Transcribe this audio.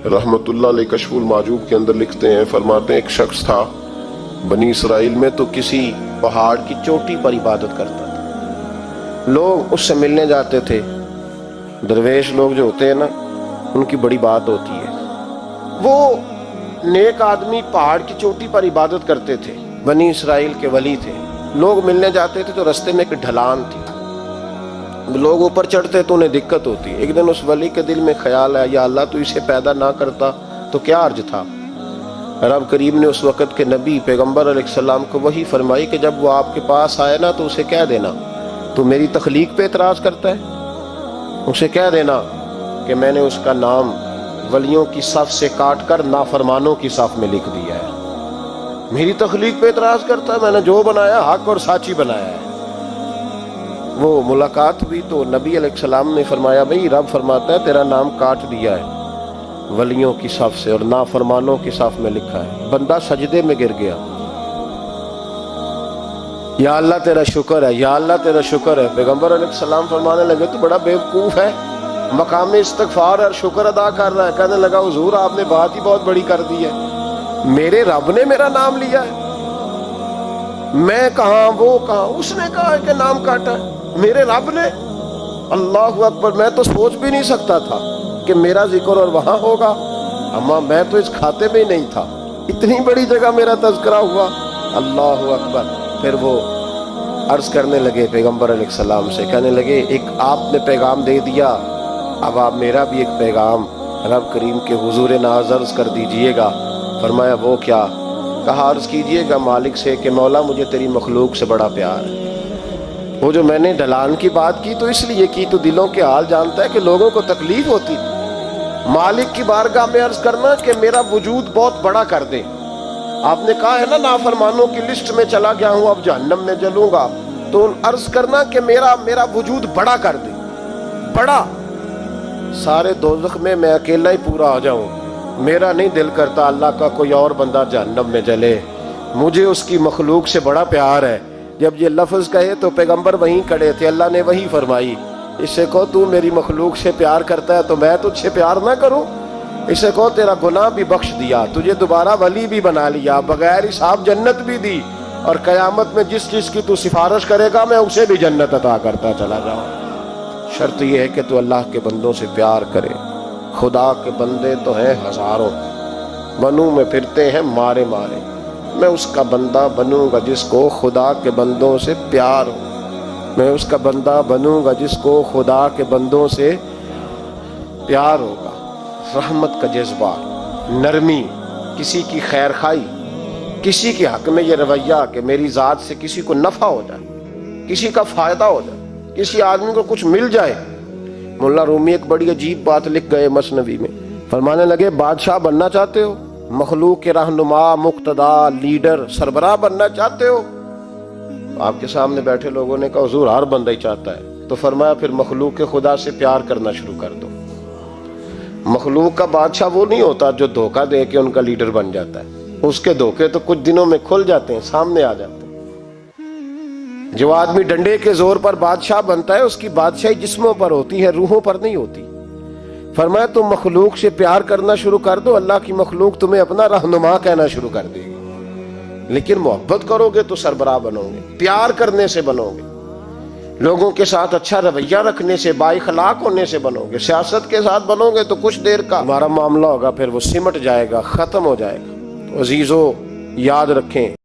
रहमतुल्लाह अलैह कश्फुल माजूब के अंदर लिखते हैं, फरमाते हैं एक शख्स था बनी इसराइल में, तो किसी पहाड़ की चोटी पर इबादत करता था। लोग उससे मिलने जाते थे। दरवेश लोग जो होते हैं ना, उनकी बड़ी बात होती है। वो नेक आदमी पहाड़ की चोटी पर इबादत करते थे, बनी इसराइल के वली थे। लोग मिलने जाते थे तो रास्ते में एक ढलान थी, लोग ऊपर चढ़ते तो उन्हें दिक्कत होती। एक दिन उस वली के दिल में ख्याल आया, या अल्लाह तू इसे पैदा ना करता तो क्या अर्ज था। रब करीम ने उस वक़्त के नबी पैगम्बर अलैहिस्सलाम को वही फरमाई कि जब वो आपके पास आए ना तो उसे कह देना तू मेरी तख्लीक पे एतराज़ करता है। उसे कह देना कि मैंने उसका नाम वलियों की सफ़ से काट कर नाफरमानों की सफ़ में लिख दिया है। मेरी तख्लीक पे एतराज़ करता है, मैंने जो बनाया हक और साची बनाया है। वो मुलाकात हुई तो नबी अलैहिस्सलाम ने फरमाया, भाई रब फरमाता है तेरा नाम काट दिया है वलियों की सफ़ से और नाफरमानों की सफ़ में लिखा है। बंदा सजदे में गिर गया, या अल्लाह तेरा शुक्र है, या अल्लाह तेरा शुक्र है। पैगम्बर अलैहिस्सलाम फरमाने लगे तो बड़ा बेवकूफ़ है, मकाम इस्तग़फ़ार और शुक्र अदा कर रहा है। कहने लगा हुजूर आपने बात ही बहुत बड़ी कर दी है, मेरे रब ने मेरा नाम लिया है, मैं कहाँ वो कहाँ, उसने कहा है कि नाम काटा है, मेरे रब ने। अल्लाह अकबर, मैं तो सोच भी नहीं सकता था कि मेरा जिक्र और वहाँ होगा। अम्मा मैं तो इस खाते में ही नहीं था, इतनी बड़ी जगह मेरा तज़किरा हुआ। अल्लाह अकबर। फिर वो अर्ज़ करने लगे पैगम्बर अलैहिस्सलाम से, कहने लगे एक आपने पैगाम दे दिया, अब आप मेरा भी एक पैगाम रब करीम के हुजूर नाज़ अर्ज़ कर दीजिएगा। फरमाया वो क्या? कहा अर्ज़ कीजिएगा मालिक से कि मौला मुझे तेरी मखलूक से बड़ा प्यार है। वो जो मैंने ढलान की बात की तो इसलिए की, तो दिलों के हाल जानता है कि लोगों को तकलीफ होती थी। मालिक की बारगाह में अर्ज करना कि मेरा वजूद बहुत बड़ा कर दे। आपने कहा है ना नाफरमानों की लिस्ट में चला गया हूं, अब जहन्नम में जलूंगा, तो अर्ज करना कि मेरा वजूद बड़ा कर दे, बड़ा, सारे दोज़ख में मैं अकेला ही पूरा आ जाऊं। मेरा नहीं दिल करता अल्लाह का कोई और बंदा जहन्नम में जले, मुझे उसकी मखलूक से बड़ा प्यार है। जब ये लफ्ज़ कहे तो पैगंबर वहीं खड़े थे, अल्लाह ने वही फरमाई, इससे कहो तू मेरी मखलूक से प्यार करता है तो मैं तुझसे प्यार ना करूं। इससे कहो तेरा गुनाह भी बख्श दिया, तुझे दोबारा वली भी बना लिया, बगैर हिसाब जन्नत भी दी, और क़यामत में जिस चीज़ की तू सिफारिश करेगा मैं उसे भी जन्नत अता करता चला जाऊँ। शर्त यह है कि तू अल्लाह के बंदों से प्यार करे। खुदा के बंदे तो हैं हज़ारों, बनू में फिरते हैं मारे मारे, मैं उसका बंदा बनूंगा जिसको खुदा के बंदों से प्यार हो। मैं उसका बंदा बनूंगा जिसको खुदा के बंदों से प्यार होगा। रहमत का जज्बा, नरमी, किसी की खैर खाई, किसी के हक में ये रवैया कि मेरी ज़ात से किसी को नफ़ा हो जाए, किसी का फ़ायदा हो जाए, किसी आदमी को कुछ मिल जाए। मुल्ला रूमी एक बड़ी अजीब बात लिख गए मसनवी में, फरमाने लगे बादशाह बनना चाहते हो, मखलूक के रहनुमा, मुक्तदा, लीडर, सरबराह बनना चाहते हो? आपके सामने बैठे लोगों ने कहा हुजूर हर बंदा ही चाहता है। तो फरमाया फिर मखलूक के खुदा से प्यार करना शुरू कर दो। मखलूक का बादशाह वो नहीं होता जो धोखा दे के उनका लीडर बन जाता है, उसके धोखे तो कुछ दिनों में खुल जाते हैं, सामने आ जाते हैं। जो आदमी डंडे के जोर पर बादशाह बनता है उसकी बादशाही जिस्मों पर होती है, रूहों पर नहीं होती। फरमाया तुम मखलूक से प्यार करना शुरू कर दो, अल्लाह की मखलूक तुम्हें अपना रहनुमा कहना शुरू कर देगी। लेकिन मोहब्बत करोगे तो सरबराह बनोगे, प्यार करने से बनोगे, लोगों के साथ अच्छा रवैया रखने से, बाइखलाक होने से बनोगे। सियासत के साथ बनोगे तो कुछ देर का हमारा मामला होगा, फिर वो सिमट जाएगा, खत्म हो जाएगा। तो अजीजों याद रखें,